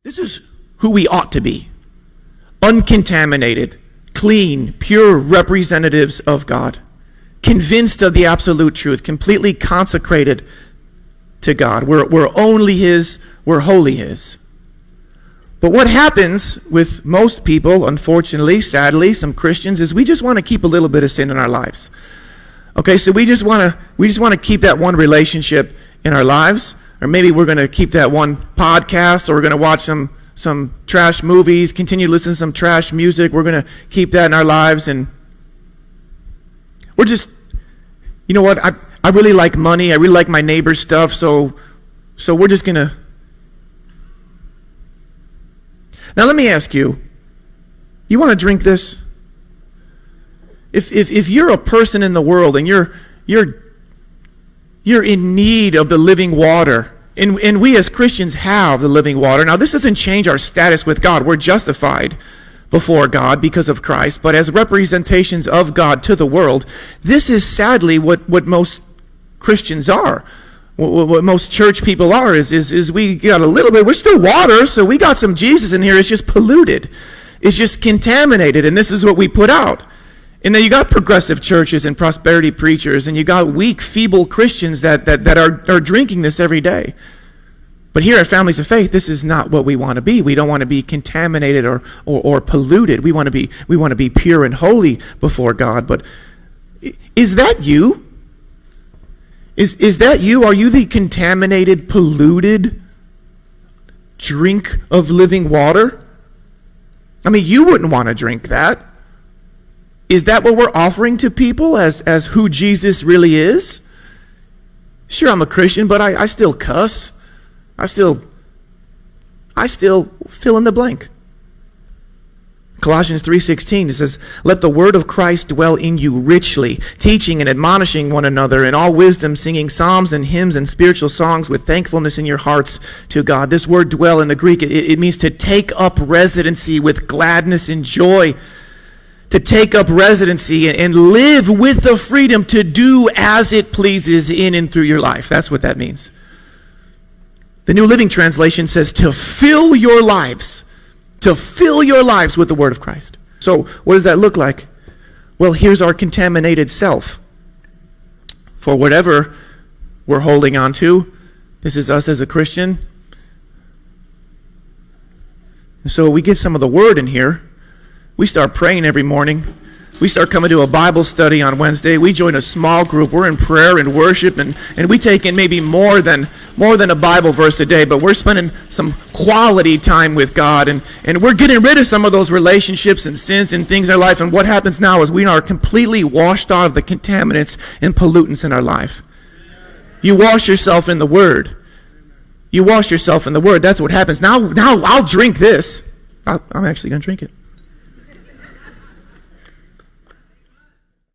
This is who we ought to be. Uncontaminated, clean, pure representatives of God. Convinced of the absolute truth, completely consecrated to God. We're only His, we're wholly His. But what happens with most people, unfortunately, sadly, some Christians, is we just want to keep a little bit of sin in our lives. Okay, so we just want to keep that one relationship in our lives. Or maybe we're going to keep that one podcast, or we're going to watch some trash movies, continue to listen to some trash music. We're going to keep that in our lives, and we're just, you know what, I really like money, I really like my neighbor's stuff, so we're just going to. Now let me ask you, you want to drink this? If you're a person in the world and you're in need of the living water, and we as Christians have the living water. Now, this doesn't change our status with God. We're justified before God because of Christ. But as representations of God to the world, this is sadly what most Christians are. What most church people are is we got a little bit, we're still water, so we got some Jesus in here. It's just polluted. It's just contaminated, and this is what we put out. And then you got progressive churches and prosperity preachers, and you got weak, feeble Christians that are drinking this every day. But here at Families of Faith, this is not what we want to be. We don't want to be contaminated or polluted. We want to be pure and holy before God. But is that you? Is that you? Are you the contaminated, polluted drink of living water? I mean, you wouldn't want to drink that. Is that what we're offering to people as who Jesus really is? Sure, I'm a Christian, but I still cuss. I still fill in the blank. Colossians 3:16, it says, "Let the word of Christ dwell in you richly, teaching and admonishing one another in all wisdom, singing psalms and hymns and spiritual songs with thankfulness in your hearts to God." This word dwell in the Greek, it means to take up residency with gladness and joy. To take up residency and live with the freedom to do as it pleases in and through your life. That's what that means. The New Living Translation says to fill your lives with the word of Christ. So what does that look like? Well, here's our contaminated self. For whatever we're holding on to, this is us as a Christian. And so we get some of the word in here. We start praying every morning. We start coming to a Bible study on Wednesday. We join a small group. We're in prayer and worship, and we take in maybe more than a Bible verse a day, but we're spending some quality time with God, and we're getting rid of some of those relationships and sins and things in our life. And what happens now is we are completely washed out of the contaminants and pollutants in our life. You wash yourself in the Word. You wash yourself in the Word. That's what happens. Now I'll drink this. I'm actually going to drink it.